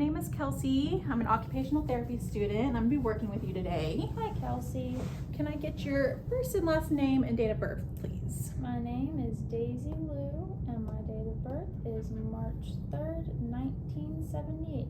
name is Kelsey. I'm an occupational therapy student and I'm gonna be working with you today. Hi, Kelsey. Can I get your first and last name and date of birth, please? My name is Daisy Lou, and my date of birth is March 3rd, 1978.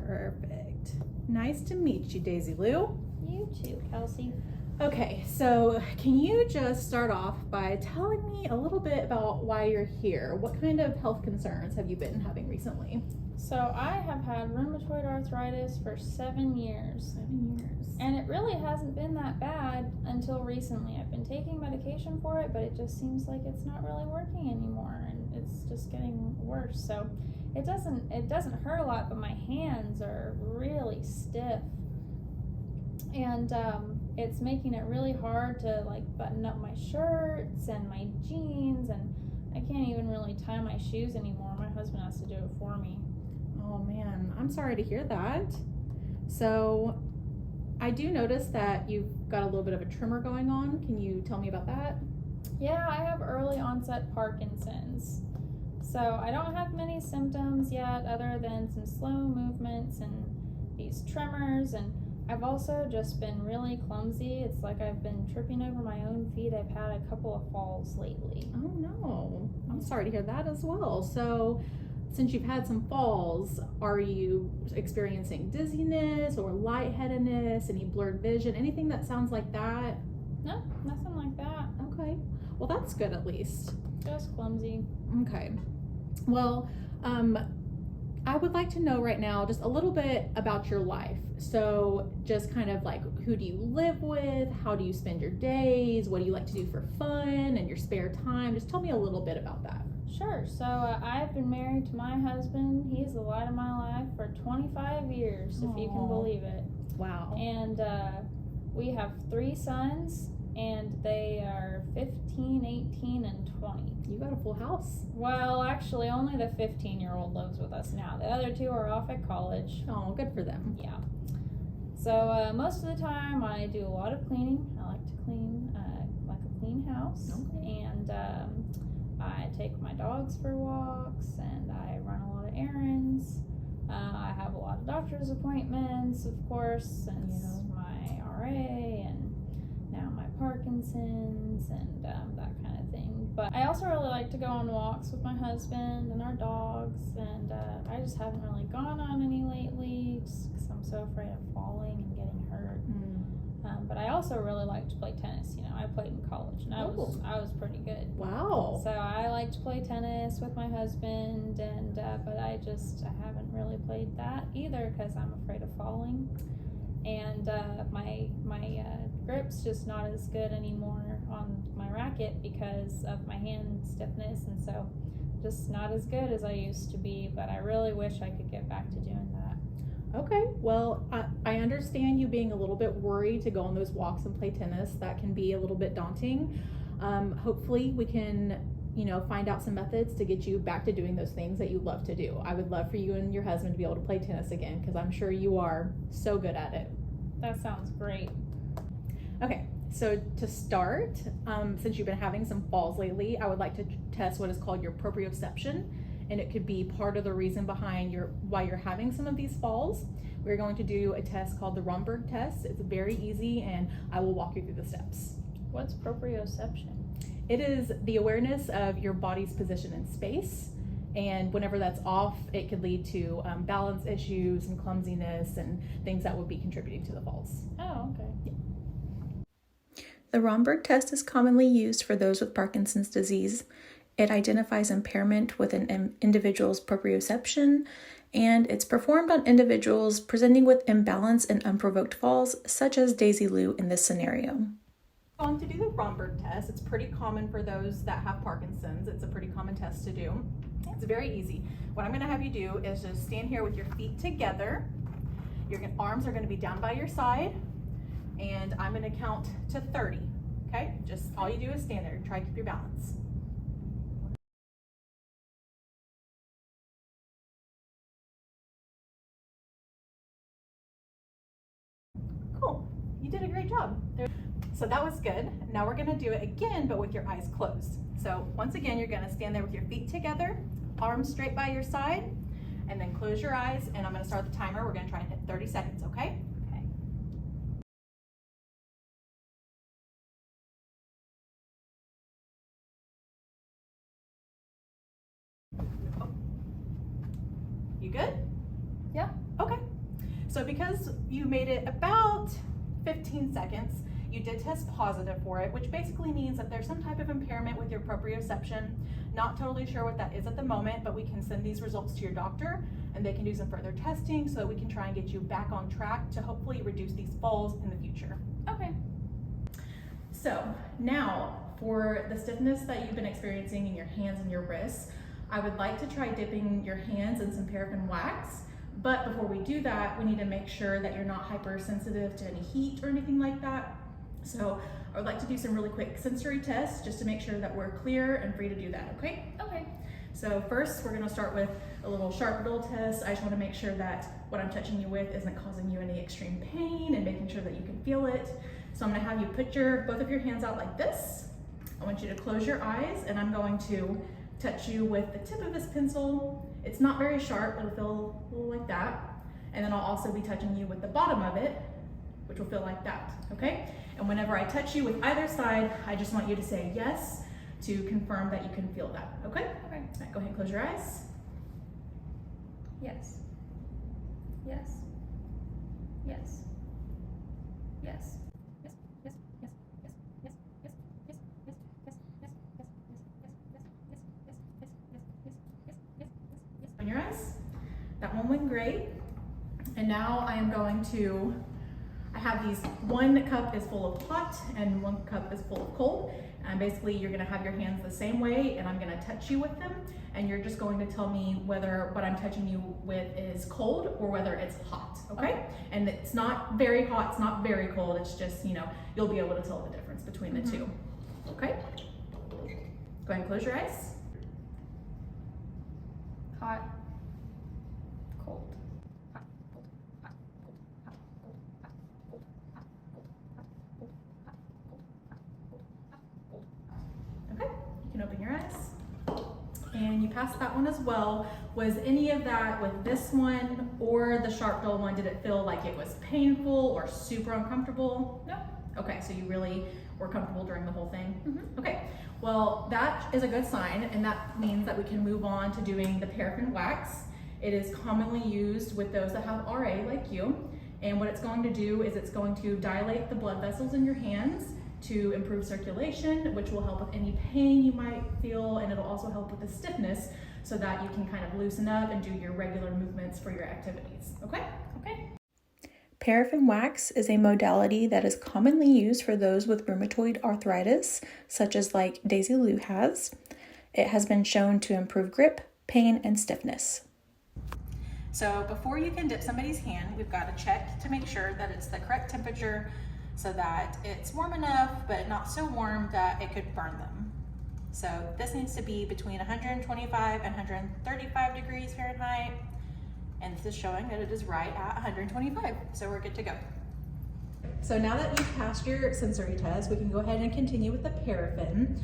Perfect. Nice to meet you, Daisy Lou. You too, Kelsey. Okay, so can you just start off by telling me a little bit about why you're here? What kind of health concerns have you been having recently? So I have had rheumatoid arthritis for 7 years. 7 years. And it really hasn't been that bad until recently. I've been taking medication for it, but it just seems like it's not really working anymore, and it's just getting worse. So it doesn't hurt a lot, but my hands are really stiff. And it's making it really hard to like button up my shirts and my jeans, and I can't even really tie my shoes anymore. My husband has to do it for me. Oh man, I'm sorry to hear that. So I do notice that you've got a little bit of a tremor going on. Can you tell me about that? Yeah, I have early onset Parkinson's. So I don't have many symptoms yet other than some slow movements and these tremors, and I've also just been really clumsy. It's like I've been tripping over my own feet. I've had a couple of falls lately. Oh no, I'm sorry to hear that as well. So since you've had some falls, are you experiencing dizziness or lightheadedness, any blurred vision, anything that sounds like that? No, nothing like that. Okay, well that's good at least. Just clumsy. Okay, well, I would like to know right now just a little bit about your life. So just kind of like, who do you live with? How do you spend your days? What do you like to do for fun and your spare time? Just tell me a little bit about that. Sure. So I've been married to my husband. He's the light of my life for 25 years, if you can Aw. believe it. Wow. And we have 3 sons, and they are 15, 18, and 20. You got a full house. Well, actually, only the 15-year-old lives with us now. The other 2 are off at college. Oh, good for them. Yeah. So most of the time, I do a lot of cleaning. I like to clean, like a clean house. Okay. And I take my dogs for walks, and I run a lot of errands. I have a lot of doctor's appointments, of course, since my RA and now my Parkinson's and that kind of thing. But I also really like to go on walks with my husband and our dogs, and I just haven't really gone on any lately just because I'm so afraid of falling and getting hurt. But I also really like to play tennis. I played in college, and I was pretty good. Wow. So I like to play tennis with my husband, and but I haven't really played that either because I'm afraid of falling. And my grip's just not as good anymore on my racket because of my hand stiffness, and so just not as good as I used to be. But I really wish I could get back to doing that. Okay, well, I understand you being a little bit worried to go on those walks and play tennis. That can be a little bit daunting. Hopefully we can, find out some methods to get you back to doing those things that you love to do. I would love for you and your husband to be able to play tennis again because I'm sure you are so good at it. That sounds great. Okay, so to start, since you've been having some falls lately, I would like to test what is called your proprioception. And it could be part of the reason behind why you're having some of these falls. We're going to do a test called the Romberg test. It's very easy, and I will walk you through the steps. What's proprioception? It is the awareness of your body's position in space, and whenever that's off, it could lead to balance issues and clumsiness and things that would be contributing to the falls. Oh, okay. Yeah. The Romberg test is commonly used for those with Parkinson's disease. It identifies impairment with an individual's proprioception, and it's performed on individuals presenting with imbalance and unprovoked falls, such as Daisy Lou in this scenario. Going to do the Romberg test. It's pretty common for those that have Parkinson's. It's a pretty common test to do. It's very easy. What I'm going to have you do is just stand here with your feet together. Your arms are going to be down by your side, and I'm going to count to 30. Okay? Just all you do is stand there. Try to keep your balance. Cool, you did a great job. So that was good. Now we're gonna do it again, but with your eyes closed. So once again, you're gonna stand there with your feet together, arms straight by your side. and then close your eyes, and I'm gonna start the timer. We're gonna try and hit 30 seconds, okay? Okay. You good? Yeah. Okay. So because you made it about 15 seconds, you did test positive for it, which basically means that there's some type of impairment with your proprioception. Not totally sure what that is at the moment, but we can send these results to your doctor and they can do some further testing so that we can try and get you back on track to hopefully reduce these falls in the future. Okay. So now for the stiffness that you've been experiencing in your hands and your wrists, I would like to try dipping your hands in some paraffin wax. But before we do that, we need to make sure that you're not hypersensitive to any heat or anything like that. So I would like to do some really quick sensory tests just to make sure that we're clear and free to do that, okay? Okay. So first, we're gonna start with a little sharp dull test. I just wanna make sure that what I'm touching you with isn't causing you any extreme pain and making sure that you can feel it. So I'm gonna have you put both of your hands out like this. I want you to close your eyes, and I'm going to touch you with the tip of this pencil. It's not very sharp, it'll feel a little like that. And then I'll also be touching you with the bottom of it, which will feel like that, okay? And whenever I touch you with either side, I just want you to say yes to confirm that you can feel that, okay? Okay. All right, go ahead and close your eyes. Yes. Yes. Yes. Yes. Open your eyes. That one went great. And now I am going to, I have these, one cup is full of hot and one cup is full of cold. And basically you're gonna have your hands the same way and I'm gonna touch you with them. And you're just going to tell me whether what I'm touching you with is cold or whether it's hot, okay? And it's not very hot, it's not very cold. It's just, you'll be able to tell the difference between the two, okay? Go ahead and close your eyes. Hot. Cold. Hot. Cold. Hot. Cold. Hot. Cold. Hot. Cold. Hot. Cold. Hot. Cold. Hot. Cold. Hot. Cold. Hot. Cold. Okay, you can open your eyes. And you passed that one as well. Was any of that with this one or the sharp dull one, did it feel like it was painful or super uncomfortable? No. Okay, so you really were comfortable during the whole thing? Mm-hmm. Okay, well that is a good sign, and that means that we can move on to doing the paraffin wax. It is commonly used with those that have RA like you, and what it's going to do is it's going to dilate the blood vessels in your hands to improve circulation, which will help with any pain you might feel, and it'll also help with the stiffness so that you can kind of loosen up and do your regular movements for your activities, okay? Okay. Paraffin wax is a modality that is commonly used for those with rheumatoid arthritis, such as like Daisy Lou has. It has been shown to improve grip, pain, and stiffness. So before you can dip somebody's hand, we've got to check to make sure that it's the correct temperature so that it's warm enough, but not so warm that it could burn them. So this needs to be between 125 and 135 degrees Fahrenheit. And this is showing that it is right at 125, so we're good to go. So now that you've passed your sensory test, we can go ahead and continue with the paraffin.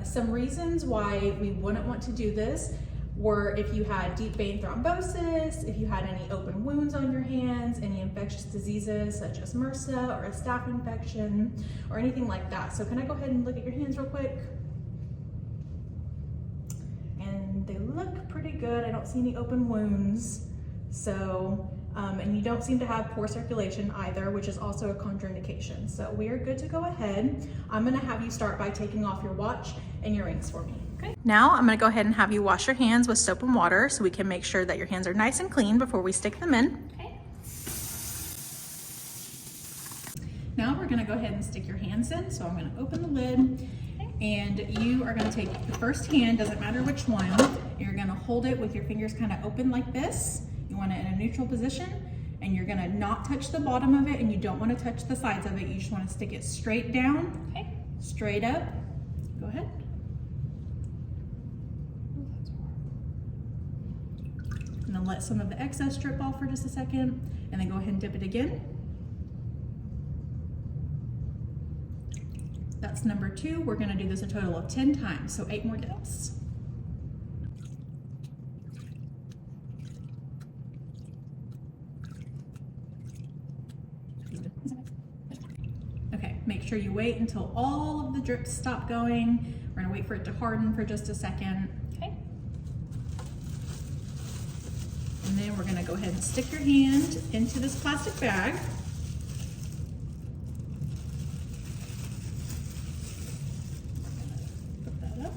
Some reasons why we wouldn't want to do this were if you had deep vein thrombosis, if you had any open wounds on your hands, any infectious diseases such as MRSA or a staph infection or anything like that. So can I go ahead and look at your hands real quick? And they look pretty good. I don't see any open wounds. So, and you don't seem to have poor circulation either, which is also a contraindication. So we are good to go ahead. I'm gonna have you start by taking off your watch and your rings for me. Okay. Now I'm gonna go ahead and have you wash your hands with soap and water so we can make sure that your hands are nice and clean before we stick them in. Okay. Now we're gonna go ahead and stick your hands in. So I'm gonna open the lid. And you are gonna take the first hand, doesn't matter which one, you're gonna hold it with your fingers kind of open like this. You want it in a neutral position, and you're gonna not touch the bottom of it, and you don't wanna touch the sides of it. You just wanna stick it straight down, Okay. straight up. Go ahead. And then let some of the excess drip off for just a second, and then go ahead and dip it again. That's number 2. We're gonna do this a total of 10 times, so 8 more dips. sure you wait until all of the drips stop going. We're gonna wait for it to harden for just a second. Okay. And then we're gonna go ahead and stick your hand into this plastic bag. Put that up.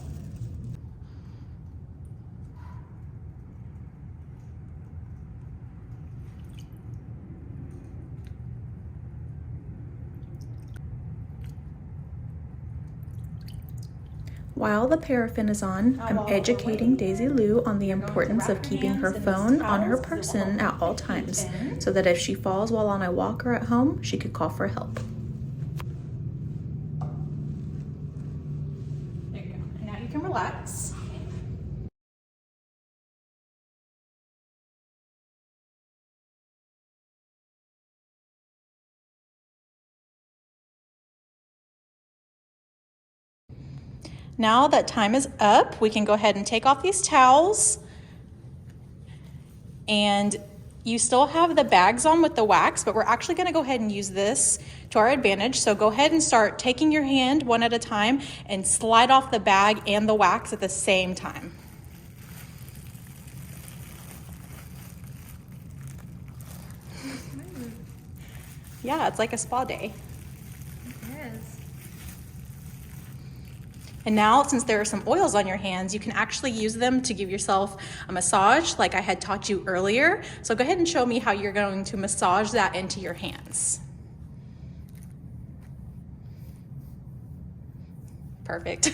While the paraffin is on, I'm educating Daisy Lou on the importance of keeping her phone on her person at all times, so that if she falls while on a walk or at home, she could call for help. There you go. And now you can relax. Now that time is up, we can go ahead and take off these towels. And you still have the bags on with the wax, but we're actually gonna go ahead and use this to our advantage. So go ahead and start taking your hand one at a time and slide off the bag and the wax at the same time. Yeah, it's like a spa day. It is. And now, since there are some oils on your hands, you can actually use them to give yourself a massage like I had taught you earlier. So go ahead and show me how you're going to massage that into your hands. Perfect.